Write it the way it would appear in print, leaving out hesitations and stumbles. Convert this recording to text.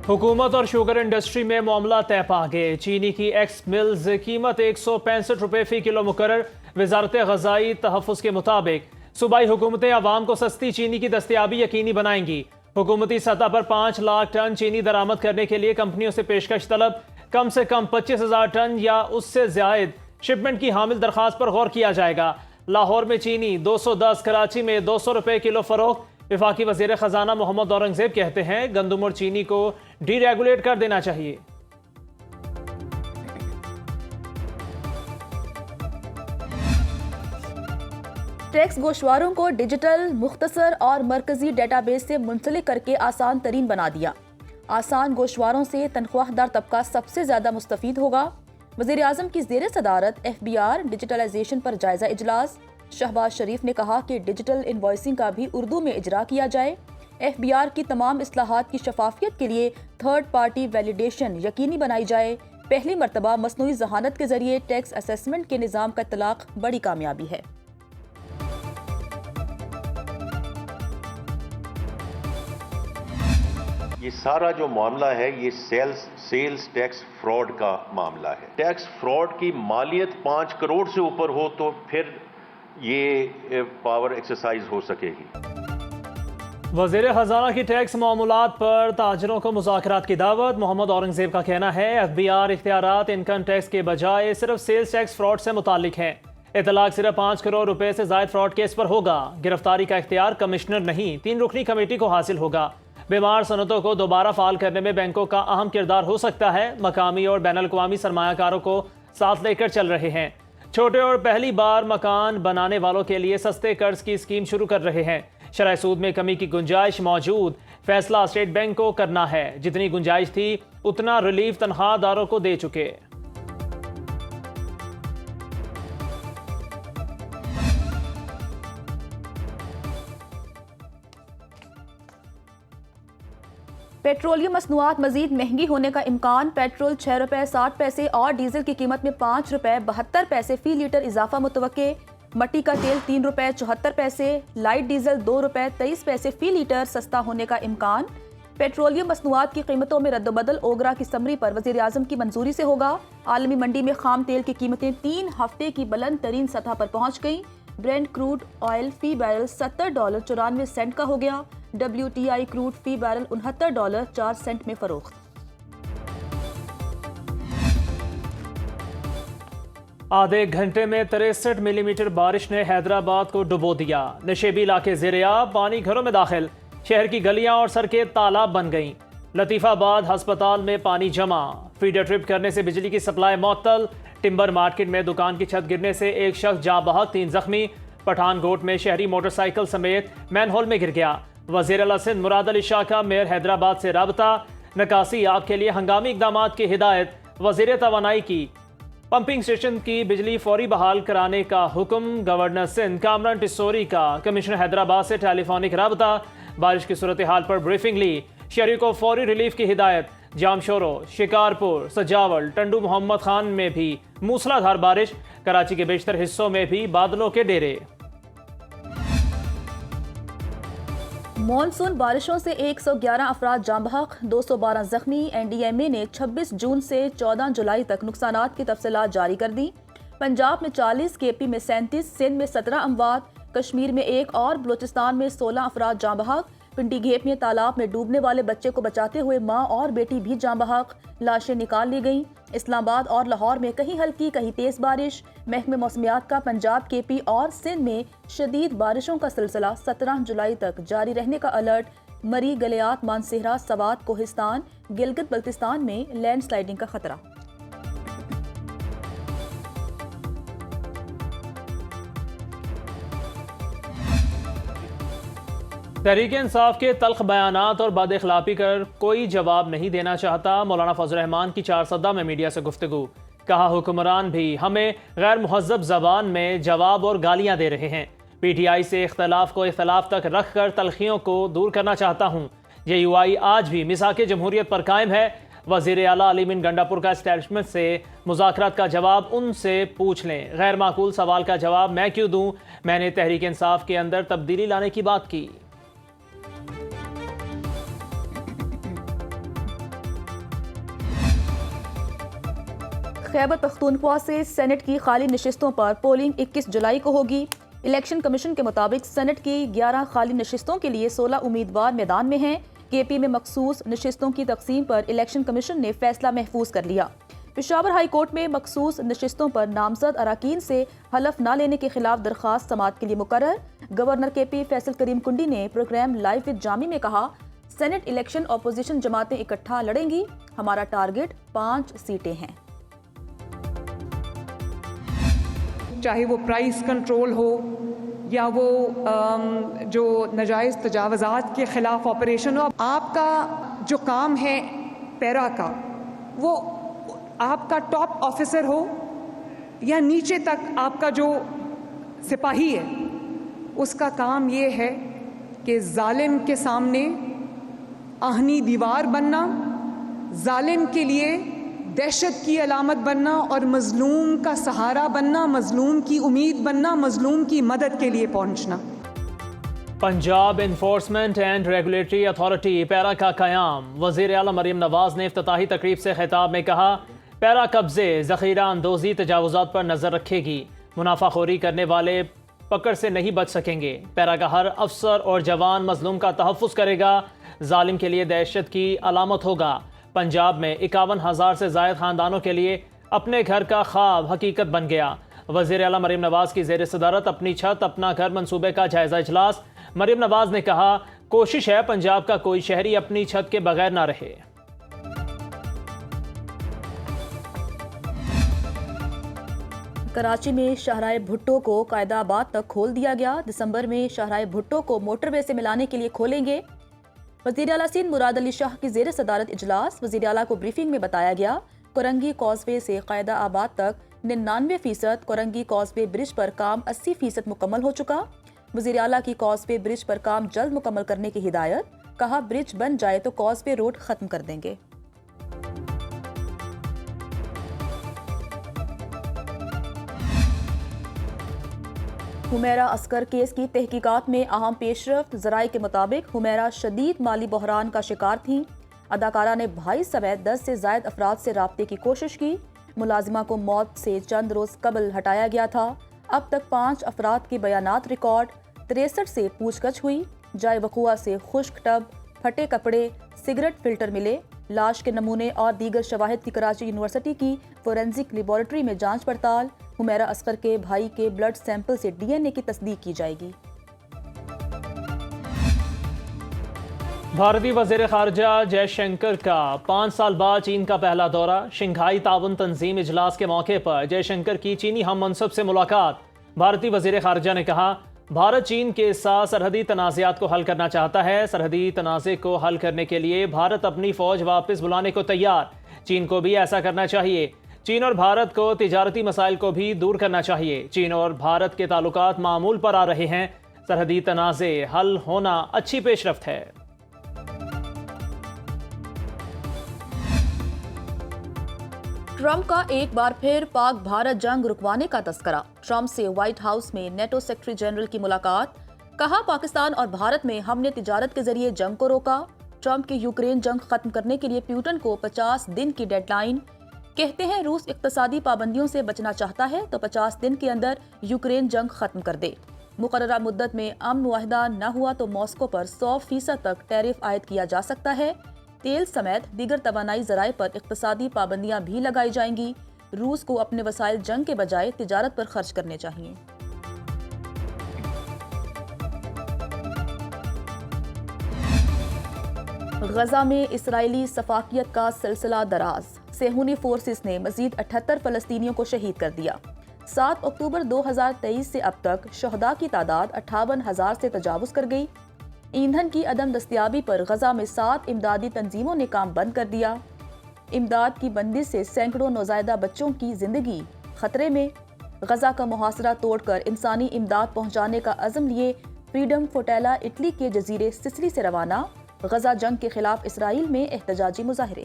हुकूमत और sugar industry में मामला तय पा गए। चीनी की एक्स मिल्स कीमत 165 रुपये फ़ी किलो मुकर्रर। वजारत ग़ज़ाई तहफ़्फ़ुज़ के मुताबिक सूबाई हुकूमतें आवाम को सस्ती चीनी की दस्तयाबी यकीनी बनाएंगी। हुकूमती सतह पर 5 लाख टन चीनी दरामद करने के लिए कंपनियों से पेशकश तलब। कम से कम 25,000 टन या उससे ज़ायद शिपमेंट की हामिल दरख्वास्त पर गौर किया जाएगा। लाहौर में चीनी 210, कराची में 200 रुपये किलो फ़रोख्त। वफाकी वज़ीर ख़जाना मोहम्मद औरंगज़ेब कहते हैं गंदम और चीनी को डीरेगुलेट कर देना चाहिए। टैक्स गोशवारों को डिजिटल, मुख्तसर और मरकजी डेटाबेस से मुंसलिक करके आसान तरीन बना दिया। आसान गोशवारों से तनख्वाहदार तबका सबसे ज़्यादा मुस्तफ़ीद होगा। वज़ीर आज़म की ज़ेर सदारत FBR डिजिटलाइजेशन पर जायज़ा इजलास। शहबाज शरीफ ने कहा कि डिजिटल इनवॉइसिंग का भी उर्दू में इजरा किया जाए। FBR की तमाम इस्लाहात की शफाफियत के लिए थर्ड पार्टी वैलिडेशन यकीनी बनाई जाए। पहली मरतबा मसनूई ज़हानत के जरिए टैक्स असेसमेंट के निज़ाम का इत्तलाक़ बड़ी कामयाबी है। ये सारा जो मामला है ये सेल्स टैक्स फ्रॉड का मामला है। टैक्स फ्रॉड की मालियत 5 करोड़ से ऊपर हो तो फिर ये पावर एक्सरसाइज हो सकेगी। वज़ीर ख़जाना की टैक्स मामूलात पर ताजरों को मुज़ाकरात की दावत। मोहम्मद औरंगज़ेब का कहना है FBR इख्तियारात इनकम टैक्स के बजाय सिर्फ सेल्स टैक्स फ्रॉड से मुतालिक है। इतलाक सिर्फ 5 करोड़ रुपए से ज़ायद फ्रॉड केस पर होगा। गिरफ्तारी का इख्तियार कमिश्नर नहीं 3 रुकनी कमेटी को हासिल होगा। बीमार सनतों को दोबारा फाल करने में बैंकों का अहम किरदार हो सकता है। मकामी और बैनुल अक़वामी सरमायाकारों को साथ लेकर चल रहे हैं। छोटे और पहली बार मकान बनाने वालों के लिए सस्ते कर्ज की स्कीम शुरू कर रहे हैं। शरह सूद में कमी की गुंजाइश मौजूद। फैसला स्टेट बैंक को करना है। जितनी गुंजाइश थी उतना रिलीफ तनख्वाहदारों को दे चुके। पेट्रोलियम मसनूआत मजीद महंगी होने का इम्कान। पेट्रोल 6 रुपये 60 पैसे और डीजल की कीमत में 5 रुपये 72 पैसे फी लीटर इजाफा मुतवक्के। मट्टी का तेल 3 रुपये 74 पैसे, लाइट डीजल 2 रुपये 23 पैसे फी लीटर सस्ता होने का इम्कान। पेट्रोलियम मसनूआत की कीमतों में रद्दबदल ओगरा की समरी पर वज़ीर आज़म की मंजूरी से होगा। आलमी मंडी में खाम तेल की कीमतें 3 हफ्ते की बुलंद तरीन सतह पर पहुँच गईं। ब्रेंट क्रूड ऑयल फी बैरल $70.94 का हो गया। WTI क्रूड फी बैरल $69.04 में फरोख्त। आधे घंटे में 63 मिलीमीटर बारिश ने हैदराबाद को डुबो दिया। नशेबी इलाके ज़ेर-ए-आब, पानी घरों में दाखिल। शहर की गलियां और सड़कें तालाब बन गईं। लतीफ़ाबाद हस्पताल में पानी जमा। फीडर ट्रिप करने से बिजली की सप्लाई मुअत्तल। टिम्बर मार्केट में दुकान की छत गिरने से एक शख्स जाँ बहक, 3 जख्मी। पठानकोट में शहरी मोटरसाइकिल समेत मैनहोल में गिर गया। वज़ीर आला सिंध मुराद अली शाह का मेयर हैदराबाद से राबता। निकासी आग के लिए हंगामी इक़दामात की हिदायत। वज़ीर तवानाई की पंपिंग स्टेशन की बिजली फौरी बहाल कराने का हुक्म। गवर्नर सिंध कामरान टिस्सोरी का कमिश्नर हैदराबाद से टेलीफोनिक राबता। बारिश की सूरत हाल पर ब्रीफिंग ली। शहरी को फौरी रिलीफ की हिदायत। जामशोरो, शिकारपुर, सजावल, टंडू मोहम्मद खान में भी मूसलाधार बारिश। कराची के बेशतर हिस्सों में भी बादलों के डेरे। मॉनसून बारिशों से 111 अफराद जाँ बहक, 212 जख्मी। NDMA ने 26 जून से 14 जुलाई तक नुकसानात की तफसीलात जारी कर दी। पंजाब में 40, KP में 37, सिंध में 17 अमवात, कश्मीर में 1 और बलूचिस्तान में 16 अफराद जाँ बहक। पिंडी घेप में तालाब में डूबने वाले बच्चे को बचाते हुए माँ और बेटी भी जाँ बहक। लाशें निकाल ली गईं। इस्लामाबाद और लाहौर में कहीं हल्की कहीं तेज बारिश। महकमे मौसमियात का पंजाब, KP और सिंध में शदीद बारिशों का सिलसिला 17 जुलाई तक जारी रहने का अलर्ट। मरी, गलियात, मानसेहरा, सवात, कोहिस्तान, गिलगित बल्तिस्तान में लैंड स्लाइडिंग का खतरा। तहरीक इंसाफ के तल्ख बयानात और बदअखलाक़ी कर कोई जवाब नहीं देना चाहता। मौलाना फजल रहमान की 4 सदा में मीडिया से गुफ्तगू। कहा हुक्मरान भी हमें गैर मुहज़्ज़ब ज़बान में जवाब और गालियाँ दे रहे हैं। PTI से इख्तलाफ को इख्तलाफ तक रख कर तलखियों को दूर करना चाहता हूँ। JUI आज भी मिसाक़ जमहूरियत पर कायम है। वज़ीर आला अली बिन गंडापुर का एस्टैब्लिशमेंट से मुज़ाकरात का जवाब उनसे पूछ लें। गैर माकूल सवाल का जवाब मैं क्यों दूँ? मैंने तहरीक इंसाफ के अंदर तब्दीली लाने की बात की। خیبر پختونخوا سے سینٹ کی خالی نشستوں پر پولنگ 21 جولائی کو ہوگی۔ الیکشن کمیشن کے مطابق سینٹ کی 11 خالی نشستوں کے لیے 16 امیدوار میدان میں ہیں۔ کے پی میں مخصوص نشستوں کی تقسیم پر الیکشن کمیشن نے فیصلہ محفوظ کر لیا۔ پشاور ہائی کورٹ میں مخصوص نشستوں پر نامزد اراکین سے حلف نہ لینے کے خلاف درخواست سماعت کے لیے مقرر۔ گورنر کے پی فیصل کریم کنڈی نے پروگرام لائیو وتھ جامی میں کہا، سینٹ الیکشن اپوزیشن جماعتیں اکٹھا لڑیں گی، ہمارا ٹارگٹ 5 سیٹیں ہیں۔ چاہے وہ پرائس کنٹرول ہو یا وہ جو ناجائز تجاوزات کے خلاف آپریشن ہو، آپ کا جو کام ہے پیرا کا، وہ آپ کا ٹاپ آفیسر ہو یا نیچے تک آپ کا جو سپاہی ہے، اس کا کام یہ ہے کہ ظالم کے سامنے آہنی دیوار بننا، ظالم کے لیے دہشت کی علامت بننا اور مظلوم کا سہارا بننا، مظلوم کی امید بننا، مظلوم کی مدد کے لیے پہنچنا۔ Punjab enforcement and regulatory authority PERA کا قیام۔ وزیر اعلیٰ مریم نواز نے افتتاحی تقریب سے خطاب میں کہا، پیرا قبضے، ذخیرہ اندوزی، تجاوزات پر نظر رکھے گی، منافع خوری کرنے والے پکڑ سے نہیں بچ سکیں گے۔ پیرا کا ہر افسر اور جوان مظلوم کا تحفظ کرے گا، ظالم کے لیے دہشت کی علامت ہوگا۔ پنجاب میں 51,000 سے زائد خاندانوں کے لیے اپنے گھر کا خواب حقیقت بن گیا۔ وزیر اعلیٰ مریم نواز کی زیر صدارت اپنی چھت اپنا گھر منصوبے کا جائزہ اجلاس۔ مریم نواز نے کہا، کوشش ہے پنجاب کا کوئی شہری اپنی چھت کے بغیر نہ رہے۔ کراچی میں شاہراہ بھٹو کو قائد آباد تک کھول دیا گیا۔ دسمبر میں شاہراہ بھٹو کو موٹر وے سے ملانے کے لیے کھولیں گے۔ وزیر اعلیٰ سندھ مراد علی شاہ کی زیر صدارت اجلاس۔ وزیر اعلیٰ کو بریفنگ میں بتایا گیا، کورنگی کاز وے سے قائد آباد تک 99%، کورنگی کاز وے برج پر کام 80% مکمل ہو چکا۔ وزیر اعلیٰ کی کاز وے برج پر کام جلد مکمل کرنے کی ہدایت، کہا برج بن جائے تو کاز وے روڈ ختم کر دیں گے۔ حمیرہ عسکر کیس کی تحقیقات میں اہم پیش رفت۔ ذرائع کے مطابق حمیرہ شدید مالی بحران کا شکار تھیں۔ اداکارہ نے بھائی سمیت 10 سے زائد افراد سے رابطے کی کوشش کی۔ ملازمہ کو موت سے چند روز قبل ہٹایا گیا تھا۔ اب تک 5 افراد کے بیانات ریکارڈ، 63 سے پوچھ گچھ ہوئی۔ جائے وقوع سے خشک ٹب، پھٹے کپڑے، سگریٹ فلٹر ملے۔ لاش کے نمونے اور دیگر شواہد کی کراچی یونیورسٹی کی فورینزک لیبارٹری میں جانچ پڑتال۔ حمیرہ عسکر کے بھائی کے بلڈ سیمپل سے ڈی این اے کی تصدیق کی جائے گی۔ بھارتی وزیر خارجہ جے شنکر کا 5 سال بعد چین کا پہلا دورہ۔ شنگھائی تعاون تنظیم اجلاس کے موقع پر جے شنکر کی چینی ہم منصب سے ملاقات۔ بھارتی وزیر خارجہ نے کہا، بھارت چین کے ساتھ سرحدی تنازعات کو حل کرنا چاہتا ہے۔ سرحدی تنازع کو حل کرنے کے لیے بھارت اپنی فوج واپس بلانے کو تیار۔ چین کو بھی ایسا کرنا چاہیے۔ چین اور بھارت کو تجارتی مسائل کو بھی دور کرنا چاہیے۔ چین اور بھارت کے تعلقات معمول پر آ رہے ہیں۔ سرحدی تنازع حل ہونا اچھی پیش رفت ہے۔ ٹرمپ کا ایک بار پھر پاک بھارت جنگ رکوانے کا تذکرہ۔ ٹرمپ سے وائٹ ہاؤس میں نیٹو سیکرٹری جنرل کی ملاقات۔ کہا، پاکستان اور بھارت میں ہم نے تجارت کے ذریعے جنگ کو روکا۔ ٹرمپ کی یوکرین جنگ ختم کرنے کے لیے پیوٹن کو 50 دن کی ڈیڈ لائن۔ کہتے ہیں روس اقتصادی پابندیوں سے بچنا چاہتا ہے تو 50 دن کے اندر یوکرین جنگ ختم کر دے۔ مقررہ مدت میں امن معاہدہ نہ ہوا تو ماسکو پر 100% تک ٹیرف عائد کیا جا سکتا ہے۔ تیل سمیت دیگر توانائی ذرائع پر اقتصادی پابندیاں بھی لگائی جائیں گی۔ روس کو اپنے وسائل جنگ کے بجائے تجارت پر خرچ کرنے چاہیے۔ غزہ میں اسرائیلی سفاکیت کا سلسلہ دراز۔ صہیونی فورسز نے مزید 78 فلسطینیوں کو شہید کر دیا۔ 7 اکتوبر 2023 سے اب تک شہداء کی تعداد 58,000 سے تجاوز کر گئی۔ ایندھن کی عدم دستیابی پر غزہ میں 7 امدادی تنظیموں نے کام بند کر دیا۔ امداد کی بندش سے سینکڑوں نوزائیدہ بچوں کی زندگی خطرے میں۔ غزہ کا محاصرہ توڑ کر انسانی امداد پہنچانے کا عزم لیے فریڈم فوٹیلا اٹلی کے جزیرے سسلی سے روانہ۔ غزہ جنگ کے خلاف اسرائیل میں احتجاجی مظاہرے۔